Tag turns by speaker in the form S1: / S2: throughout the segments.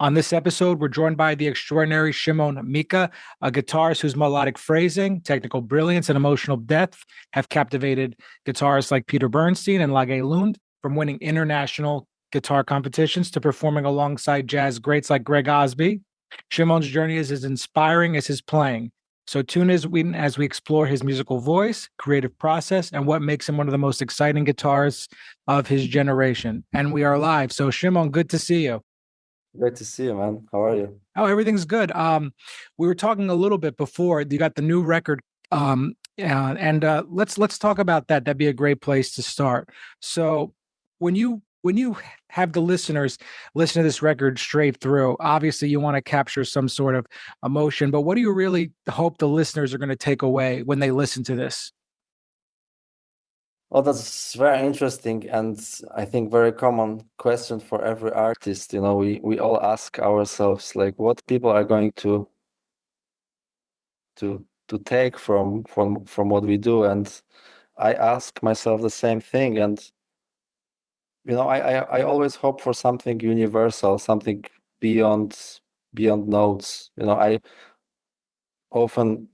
S1: On this episode, we're joined by the extraordinary Szymon Mika, a guitarist whose melodic phrasing, technical brilliance, and emotional depth have captivated guitarists like Peter Bernstein and Lage Lund, from winning international guitar competitions to performing alongside jazz greats like Greg Osby. Szymon's journey is as inspiring as his playing. So tune in as we explore his musical voice, creative process, and what makes him one of the most exciting guitarists of his generation. And we are live. So Szymon, good to see you.
S2: Great to see you, man. How are you?
S1: Oh, everything's good. We were talking a little bit before. You got the new record, and let's talk about that. That'd be a great place to start. So, when you have the listeners listen to this record straight through, obviously you want to capture some sort of emotion. But what do you really hope the listeners are going to take away when they listen to this?
S2: Oh, that's very interesting and I think very common question for every artist. You know, we all ask ourselves like what people are going to take from what we do. And I ask myself the same thing. And you know, I always hope for something universal, something beyond beyond notes. You know, I often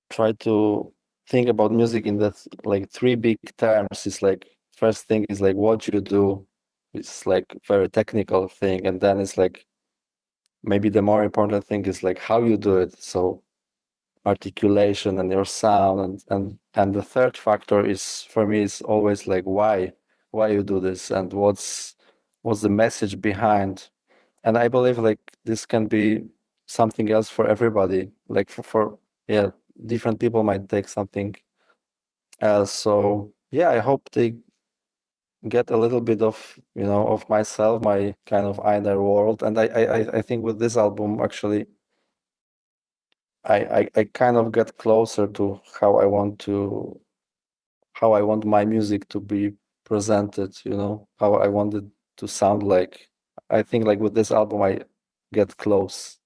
S2: try to think about music in that like three big terms. It's like first thing is like what you do. It's like very technical thing, and then it's like maybe the more important thing is like how you do it. So articulation and your sound, and the third factor is for me is always like why you do this and what's the message behind. And I believe like this can be something else for everybody. Like for yeah, different people might take something else. So yeah, I hope they get a little bit of you know of myself, my kind of inner world. And I think with this album actually I kind of get closer to how I want my music to be presented, you know, how I want it to sound like. I think like with this album I get close.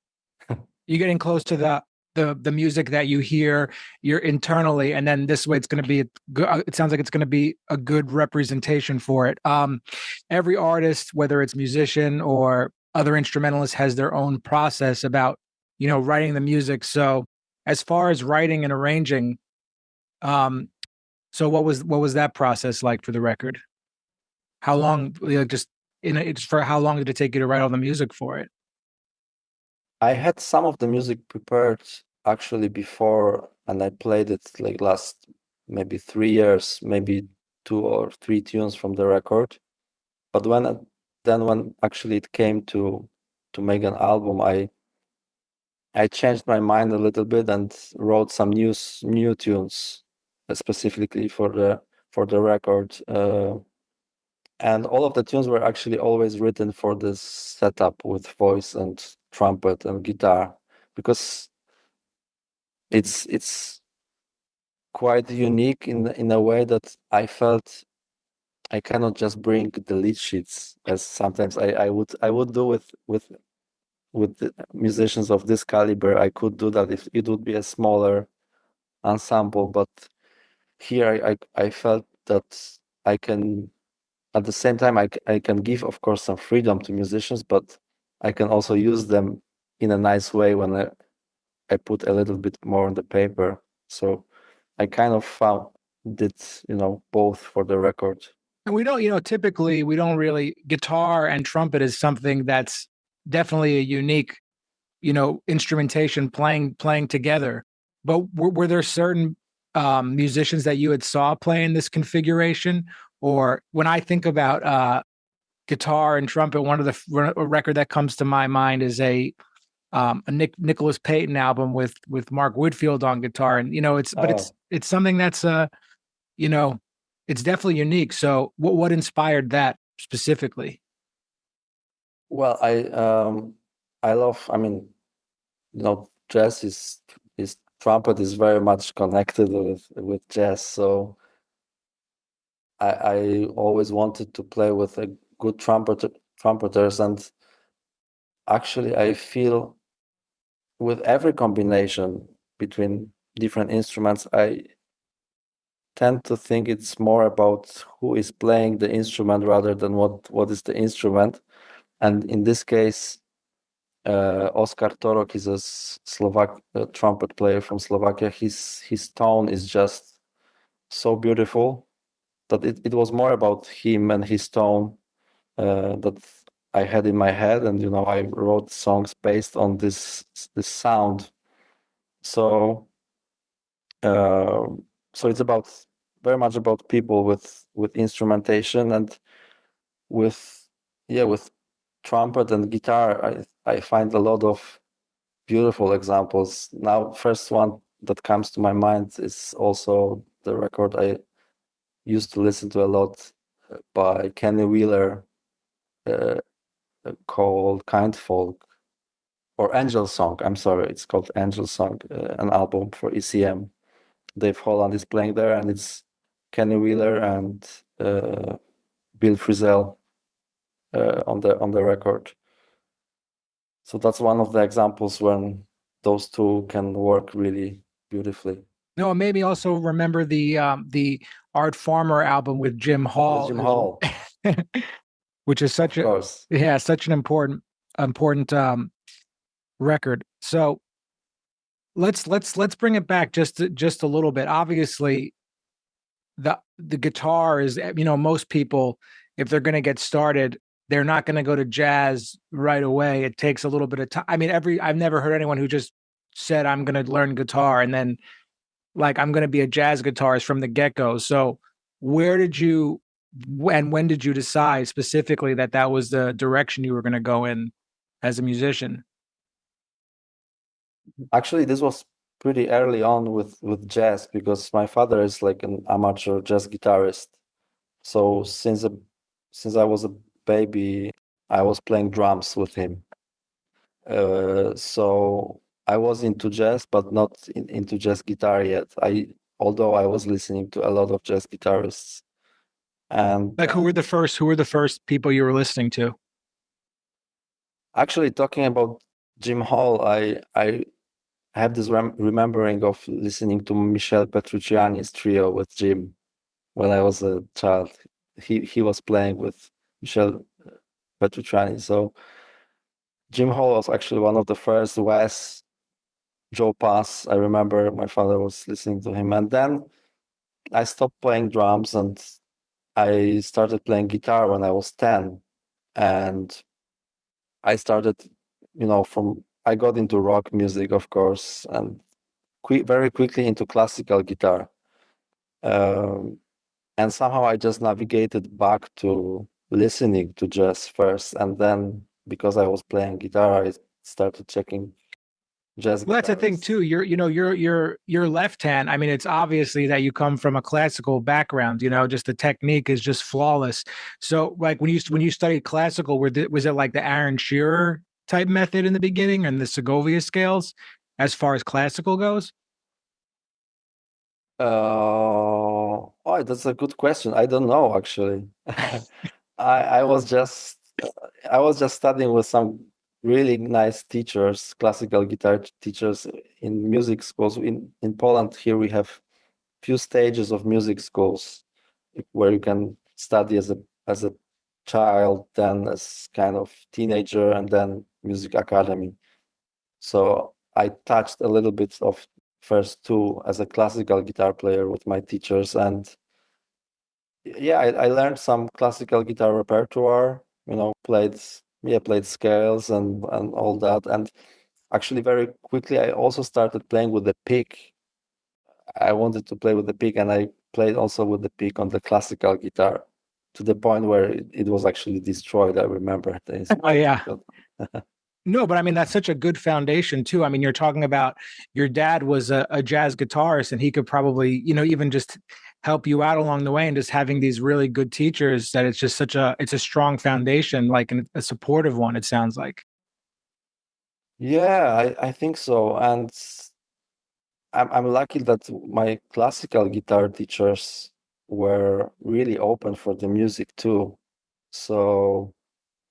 S1: You're getting close to the music that you hear you're internally, and then this way it's going to be it sounds like it's going to be a good representation for it. Every artist, whether it's musician or other instrumentalist, has their own process about writing the music. So as far as writing and arranging, um so what was that process like for the record? How long, just it's for how long did it take you to write all the music for it?
S2: I had some of the music prepared actually before, and I played it like last maybe 3 years, maybe 2 or 3 tunes from the record. But when actually it came to make an album, I changed my mind a little bit and wrote some new tunes specifically for the record. And all of the tunes were actually always written for this setup with voice and trumpet and guitar, because it's quite unique in a way that I felt I cannot just bring the lead sheets as sometimes I would do with the musicians of this caliber. I could do that if it would be a smaller ensemble, but here I felt that I can at the same time I can give of course some freedom to musicians, but I can also use them in a nice way when I put a little bit more on the paper. So I kind of found it, you know, both for the record.
S1: And we don't, typically we don't really, guitar and trumpet is something that's definitely a unique, instrumentation playing together. But were there certain musicians that you had saw playing this configuration? Or when I think about guitar and trumpet, one of a record that comes to my mind is a Nicholas Payton album with Mark Whitfield on guitar, and
S2: Oh,
S1: it's something that's you know, it's definitely unique. So what inspired that specifically?
S2: well, I love. I mean, you know, jazz is trumpet is very much connected with jazz. So I always wanted to play with a good trumpeters, and actually I feel with every combination between different instruments, I tend to think it's more about who is playing the instrument rather than what is the instrument. And in this case, Oskar Torok is a Slovak trumpet player from Slovakia. His tone is just so beautiful that it was more about him and his tone that I had in my head, and I wrote songs based on this sound. So so it's very much about people with instrumentation, and with trumpet and guitar. I find a lot of beautiful examples. Now, first one that comes to my mind is also the record I used to listen to a lot by Kenny Wheeler, called Kind Folk, or Angel Song. I'm sorry, it's called Angel Song, an album for ECM. Dave Holland is playing there, and it's Kenny Wheeler and Bill Frisell on the record. So that's one of the examples when those two can work really beautifully.
S1: No, it made me also remember the Art Farmer album with Jim Hall,
S2: Jim Hall,
S1: which is such
S2: of course.
S1: such an important record. So let's bring it back just a little bit. Obviously, the guitar is, most people, if they're going to get started, they're not going to go to jazz right away. It takes a little bit of time. I mean, I've never heard anyone who just said, I'm going to learn guitar and then like I'm going to be a jazz guitarist from the get-go. So when did you decide specifically that was the direction you were going to go in as a musician?
S2: Actually, this was pretty early on with jazz, because my father is like an amateur jazz guitarist. So since I was a baby, I was playing drums with him. So I was into jazz, but not into jazz guitar yet. Although I was listening to a lot of jazz guitarists. And
S1: Like who were the first people you were listening to?
S2: actually, talking about Jim Hall, I have this remembering of listening to Michel Petrucciani's trio with Jim when I was a child. He was playing with Michel Petrucciani. So Jim Hall was actually one of the first. Wes, Joe Pass, I remember my father was listening to him. And then I stopped playing drums and I started playing guitar when I was 10. And I started, I got into rock music, of course, and very quickly into classical guitar. And somehow I just navigated back to listening to jazz first. And then because I was playing guitar, I started checking jazz.
S1: Well, that's the thing too. You're left hand. I mean, it's obviously that you come from a classical background. Just the technique is just flawless. So, like when you studied classical, was it like the Aaron Shearer type method in the beginning and the Segovia scales, as far as classical goes?
S2: Oh, that's a good question. I don't know actually. I was just studying with some really nice teachers, classical guitar teachers in music schools. In Poland, here we have few stages of music schools where you can study as a child, then as kind of teenager, and then music academy. So I touched a little bit of first two as a classical guitar player with my teachers, and yeah, I learned some classical guitar repertoire, played scales and all that. And actually very quickly I also started playing with the pick. I wanted to play with the pick, and I played also with the pick on the classical guitar, to the point where it was actually destroyed. I remember this.
S1: Oh yeah. No, but I mean, that's such a good foundation too. I mean, you're talking about your dad was a jazz guitarist and he could probably, even just help you out along the way, and just having these really good teachers, that it's just it's a strong foundation, like a supportive one, it sounds like.
S2: Yeah, I think so. And I'm lucky that my classical guitar teachers were really open for the music too. So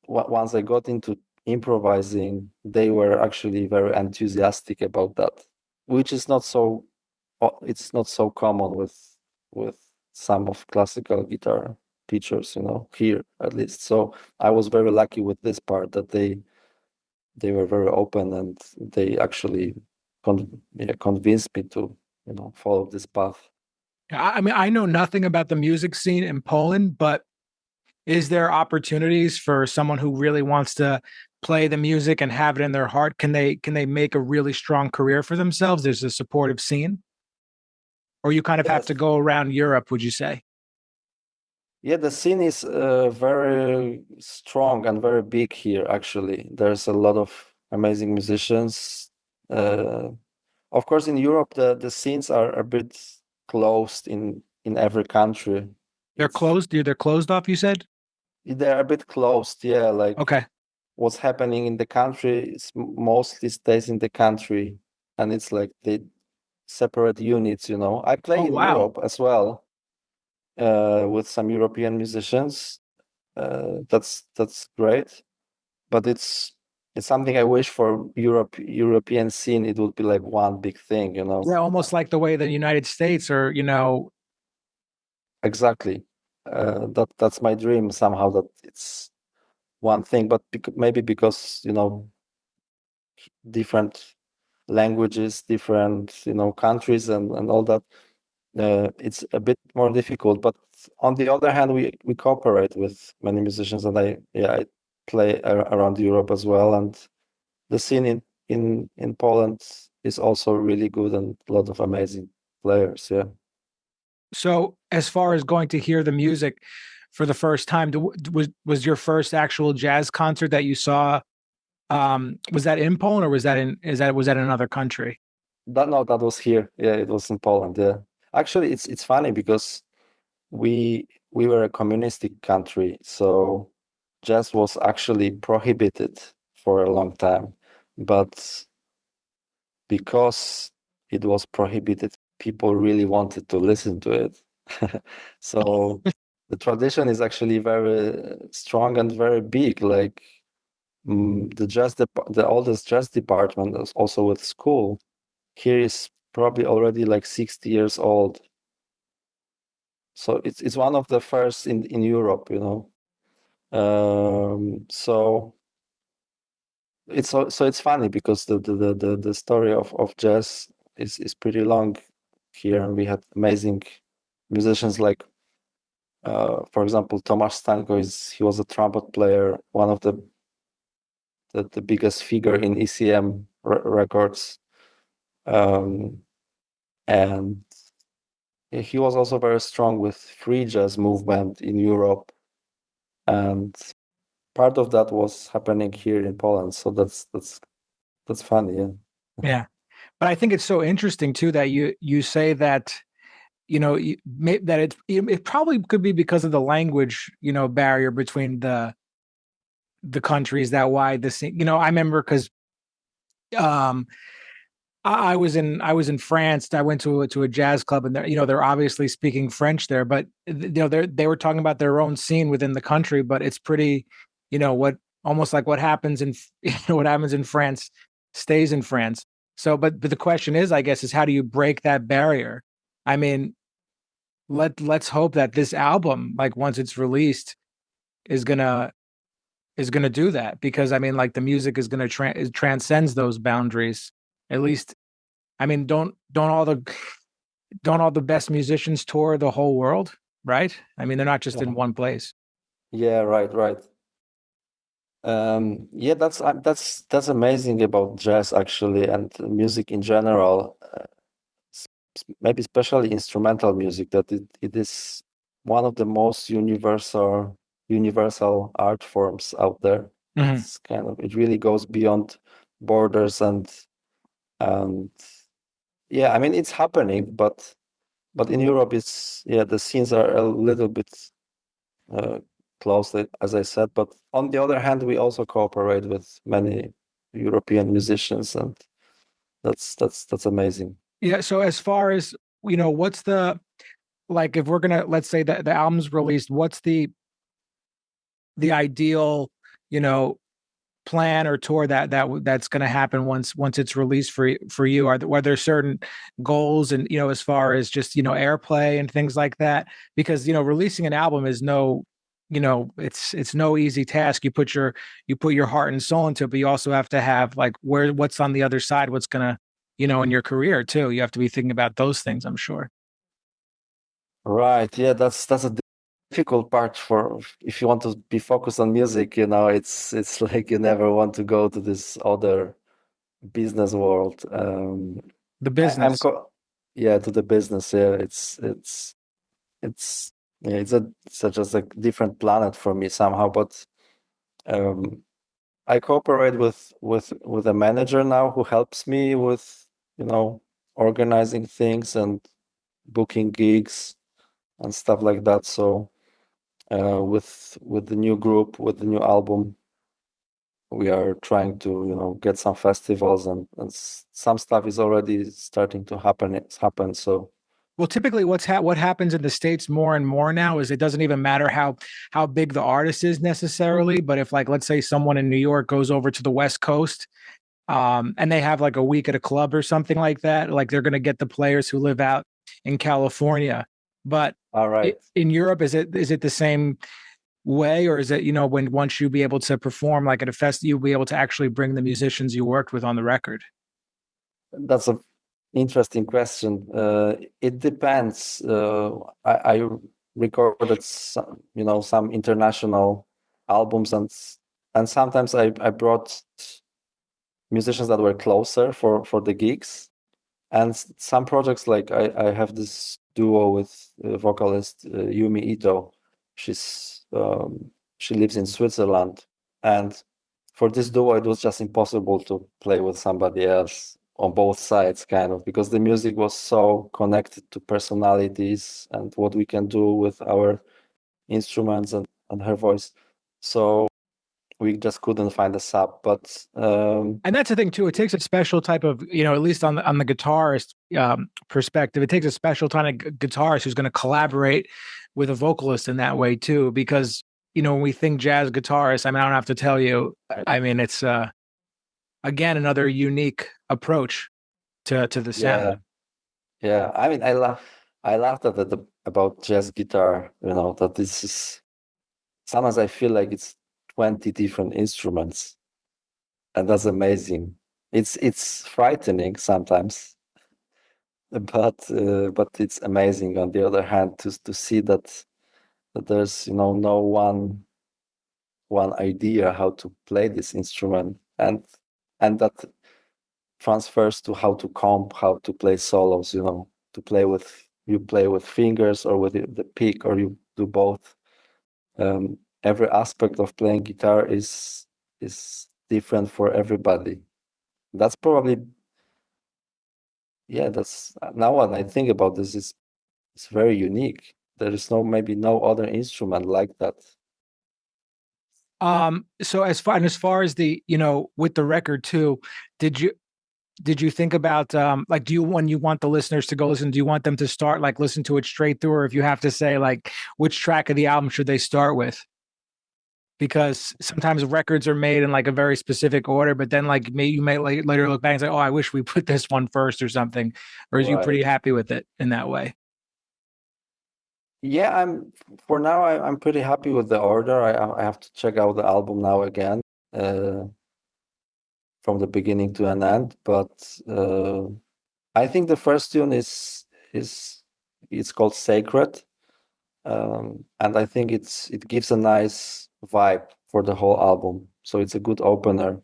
S2: once I got into improvising, they were actually very enthusiastic about that, which is not it's not so common with some of classical guitar. teachers, here at least. So I was very lucky with this part that they were very open and they actually convinced me to follow this path.
S1: I mean, I know nothing about the music scene in Poland, but is there opportunities for someone who really wants to play the music and have it in their heart? Can they make a really strong career for themselves? There's a supportive scene, or you kind of have
S2: Yes.
S1: to go around Europe, would you say?
S2: Yeah, the scene is very strong and very big here, actually. There's a lot of amazing musicians. Uh, of course, in Europe, the scenes are a bit closed in every country.
S1: They're
S2: It's
S1: closed. They're closed off. You said.
S2: they're a bit closed, yeah. Like
S1: Okay.
S2: what's happening in the country is mostly stays in the country, and it's like they separate units. I
S1: Oh
S2: play in
S1: wow.
S2: Europe as well with some European musicians. That's great, but it's something I wish for European scene. It would be like one big thing.
S1: Yeah, almost like the way the United States, or
S2: Exactly. That's my dream somehow, that it's one thing, but maybe because different languages, different countries, and all that. It's a bit more difficult, but on the other hand, we cooperate with many musicians, and I play around Europe as well, and the scene in Poland is also really good, and a lot of amazing players. Yeah.
S1: so as far as going to hear the music for the first time, was your first actual jazz concert that you saw? Was that in Poland, or was that in another country?
S2: That was here. Yeah, it was in Poland. Yeah. Actually, it's funny because we were a communistic country, so jazz was actually prohibited for a long time, but because it was prohibited, people really wanted to listen to it. So the tradition is actually very strong and very big. Like the oldest jazz department is also with school here is probably already like 60 years old. So it's one of the first in Europe. So it's funny because the story of jazz is pretty long here, and we had amazing musicians like for example, Tomasz Stanko he was a trumpet player, one of the biggest figure in ECM records, um, and he was also very strong with free jazz movement in Europe, and part of that was happening here in Poland. So that's funny, yeah.
S1: Yeah, but I think it's so interesting too that you say that that it probably could be because of the language barrier between the countries, that why this I remember because um I was in France. I went to a jazz club, and they're obviously speaking French there, but they were talking about their own scene within the country. But it's pretty, what almost like what happens in what happens in France stays in France. So, but the question is, I guess, is how do you break that barrier? I mean, let's hope that this album, like once it's released, is gonna do that, because I mean, like the music is gonna it transcends those boundaries. At least, I mean, don't all the best musicians tour the whole world, right? I mean, they're not just in
S2: Uh-huh.
S1: one place.
S2: Yeah, right. Yeah, that's amazing about jazz actually, and music in general. Maybe especially instrumental music, that it is one of the most universal art forms out there.
S1: Mhm.
S2: It really goes beyond borders, and yeah, I mean it's happening, but in Europe it's, yeah, the scenes are a little bit uh, closed, as I said. But on the other hand, we also cooperate with many European musicians, and that's amazing.
S1: Yeah. So as far as what's the, like, if we're gonna, let's say that the album's released, what's the ideal, you know plan or tour that's going to happen once it's released for you? Are there certain goals, and as far as just airplay and things like that? Because releasing an album is no, it's no easy task. You put your heart and soul into it, but you also have to have like what's on the other side, what's gonna, in your career too. You have to be thinking about those things, I'm sure.
S2: Right. Yeah, that's a difficult part for if you want to be focused on music, it's like you never want to go to this other business world.
S1: The
S2: I, I'm
S1: business.
S2: co yeah, to the business. Yeah, it's yeah, it's just a different planet for me somehow. But um, I cooperate with a manager now who helps me with organizing things and booking gigs and stuff like that. So with the new group, with the new album, we are trying to get some festivals, and some stuff is already starting to happen. It's happened. So
S1: Well, typically, what happens in the States more and more now is it doesn't even matter how big the artist is necessarily, but if, like, let's say someone in New York goes over to the West Coast, and they have like a week at a club or something like that, like they're going to get the players who live out in California. But
S2: all right.
S1: in Europe, is it the same way, or is it, when once you be able to perform like at a fest, you'll be able to actually bring the musicians you worked with on the record?
S2: That's a interesting question. It depends. I recorded some international albums, and sometimes I brought musicians that were closer for the gigs, and some projects, like I have this duo with vocalist Yumi Ito. She lives in Switzerland, and for this duo it was just impossible to play with somebody else on both sides, kind of, because the music was so connected to personalities and what we can do with our instruments and her voice. So we just couldn't find a sub. But
S1: And that's the thing too. It takes a special type of, at least on the guitarist perspective, it takes a special kind of guitarist who's going to collaborate with a vocalist in that way too. Because when we think jazz guitarist, I mean, I don't have to tell you. I mean, it's again another unique approach to the sound.
S2: yeah, I mean, I laughed at about jazz guitar. That this is sometimes I feel like it's 20 different instruments, and that's amazing. It's frightening sometimes, but it's amazing on the other hand to see that there's no one idea how to play this instrument, and that transfers to how to comp, how to play solos. To play with you play with fingers or with the pick, or you do both. Every aspect of playing guitar is different for everybody. That's probably, yeah, that's now when I think about this, it's very unique. There is maybe no other instrument like that.
S1: So as far as the, with the record too, did you did you think about like, do you, when you want the listeners to go listen, do you want them to start like listen to it straight through, or if you have to say like which track of the album should they start with? Because sometimes records are made in like a very specific order, but then like you may later look back and say, oh, I wish we put this one first or something. Or is you
S2: Right.
S1: pretty happy with it in that way?
S2: Yeah, for now I'm pretty happy with the order. I have to check out the album now again, from the beginning to an end. But I think the first tune is it's called Sacred, and I think it gives a nice vibe for the whole album. So it's a good opener.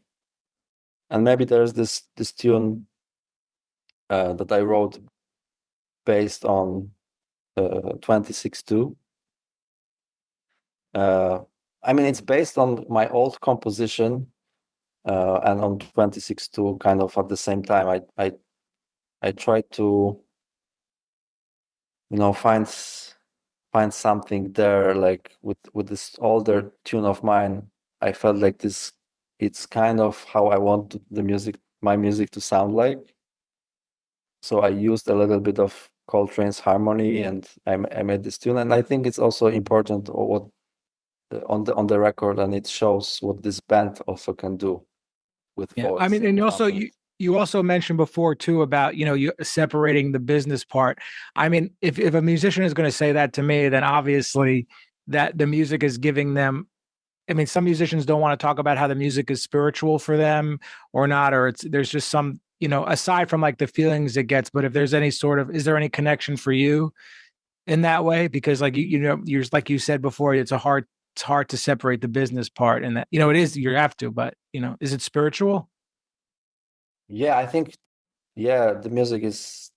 S2: And maybe there's this tune that I wrote based on 26-2. I mean, it's based on my old composition, and on 26-2, kind of at the same time. I tried to find something there, like with this older tune of mine. I felt like this it's kind of how I want my music to sound like. So I used a little bit of Coltrane's harmony, and I made this tune. And I think it's also important what on the record, and it shows what this band also can do with
S1: Yeah, I
S2: voice
S1: mean,
S2: and
S1: and also
S2: trumpet.
S1: you also mentioned before too about you separating the business part. I mean, if a musician is going to say that to me, then obviously that the music is giving them. I mean, some musicians don't want to talk about how the music is spiritual for them or not, or there's just some aside from like the feelings it gets. But if there's any sort of, is there any connection for you in that way? Because like you're like you said before, it's hard to separate the business part, and that it is, you have to, but is it spiritual?
S2: Yeah, I think, yeah, the music is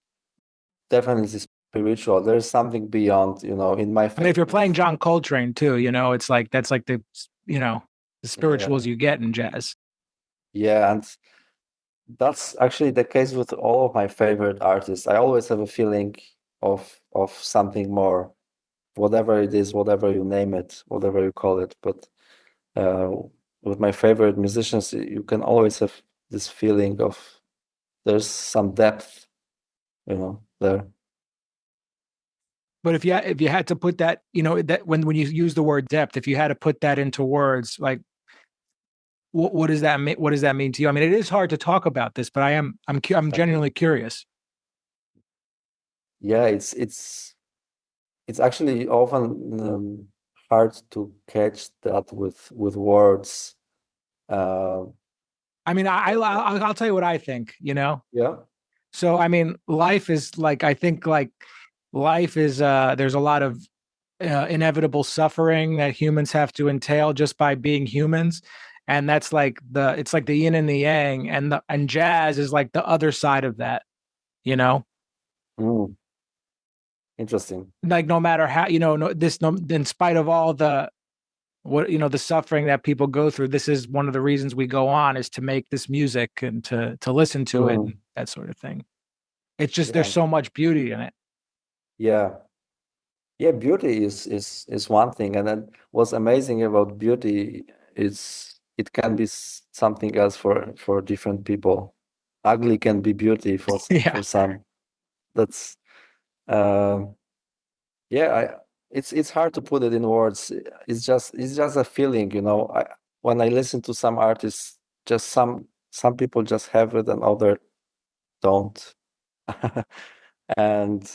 S2: definitely spiritual. There's something beyond, in my
S1: I mean, if you're playing
S2: favorite.
S1: John Coltrane too, it's like that's like the
S2: Yeah,
S1: spirituals you get in jazz.
S2: yeah, and that's actually the case with all of my favorite artists. I always have a feeling of something more, whatever it is, whatever you name it, whatever you call it. But uh, with my favorite musicians, you can always have this feeling of there's some depth, there.
S1: But if you had to put that, that when you use the word depth, if you had to put that into words, like what does that mean? What does that mean to you? I mean, it is hard to talk about this, but I'm genuinely curious.
S2: Yeah, it's actually often hard to catch that with words. Uh,
S1: I mean, I'll tell you what I think.
S2: yeah.
S1: So I mean, life is like I think like life is there's a lot of inevitable suffering that humans have to entail just by being humans, and that's like it's like the yin and the yang, and jazz is like the other side of that. You know,
S2: Mm, interesting.
S1: like no matter how no, this no, in spite of all the what the suffering that people go through, this is one of the reasons we go on is to make this music and to listen to it and
S2: Mm,
S1: that sort of thing. It's just there's
S2: yeah,
S1: so much beauty in it.
S2: yeah, yeah. Beauty is one thing, and then what's amazing about beauty is it can be something else for different people. Ugly can be beauty
S1: Yeah.
S2: for some. That's um, yeah. It's hard to put it in words. It's just a feeling, when I listen to some artists, just some people just have it and other don't. and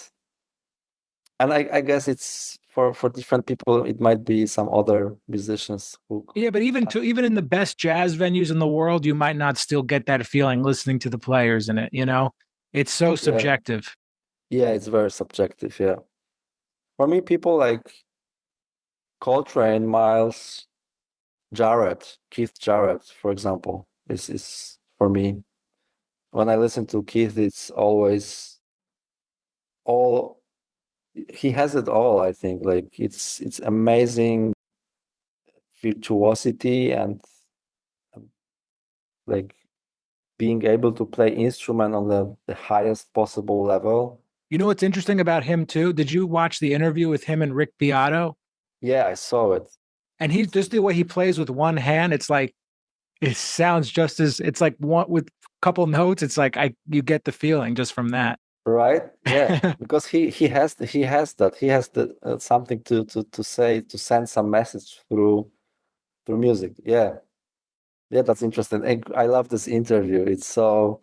S2: and I guess it's for different people. It might be some other musicians who.
S1: Yeah, but even in the best jazz venues in the world, you might not still get that feeling listening to the players in it. It's so
S2: Yeah,
S1: subjective.
S2: yeah, it's very subjective. Yeah, for me, people like Coltrane, Miles, Jarrett, Keith Jarrett, for example, is for me. When I listen to Keith, it's always all he has it all. I think like it's amazing virtuosity and like being able to play instrument on the highest possible level.
S1: You know what's interesting about him too? Did you watch the interview with him and Rick Beato?
S2: Yeah, I saw it.
S1: And he's just the way he plays with one hand. It's like it sounds just as it's like one with a couple notes. It's like you get the feeling just from that.
S2: Right? Yeah, because he has the something to say, to send some message through music. Yeah, yeah, that's interesting. And I love this interview. It's so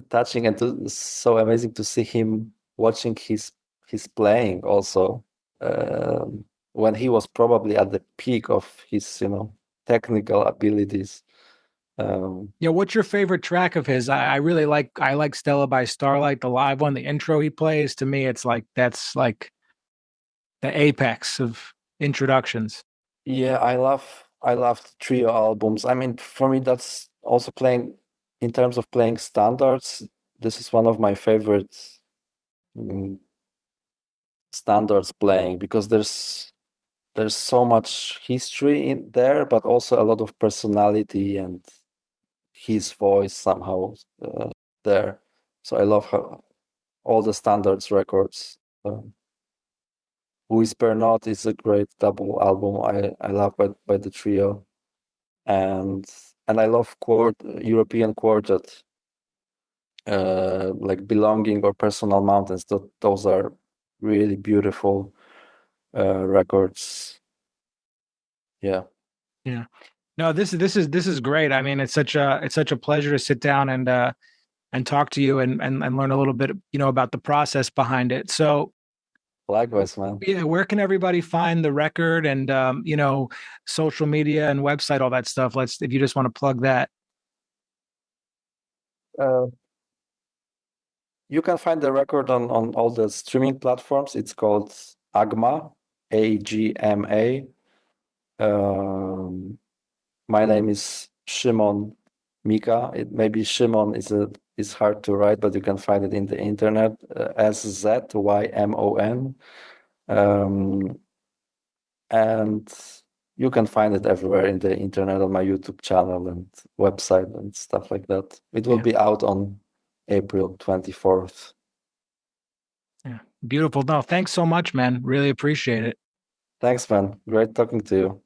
S2: touching and so amazing to see him watching his playing also, when he was probably at the peak of his technical abilities.
S1: Yeah, what's your favorite track of his? I like Stella by Starlight, the live one, the intro he plays. To me, it's like that's like the apex of introductions.
S2: Yeah, I love the trio albums. I mean, for me, that's also playing in terms of playing standards. This is one of my favorite mm, standards playing because there's so much history in there, but also a lot of personality and his voice somehow there. So I love how all the standards records. Whisper Not is a great double album. I love by the trio, and I love European quartet, like Belonging or Personal Mountains. Those are really beautiful records. Yeah.
S1: Yeah. No, this is great. I mean, it's such a pleasure to sit down and talk to you and learn a little bit, about the process behind it. So
S2: Likewise, man.
S1: yeah, where can everybody find the record and social media and website, all that stuff? If you just want to plug that.
S2: Uh, you can find the record on all the streaming platforms. It's called AGMA, AGMA. My name is Szymon Mika. Maybe Szymon is hard to write, but you can find it in the internet. SZYMON. And you can find it everywhere in the internet, on my YouTube channel and website and stuff like that. It will be out on April 24th.
S1: Yeah. Beautiful. No, thanks so much, man. Really appreciate it.
S2: Thanks, man. Great talking to you.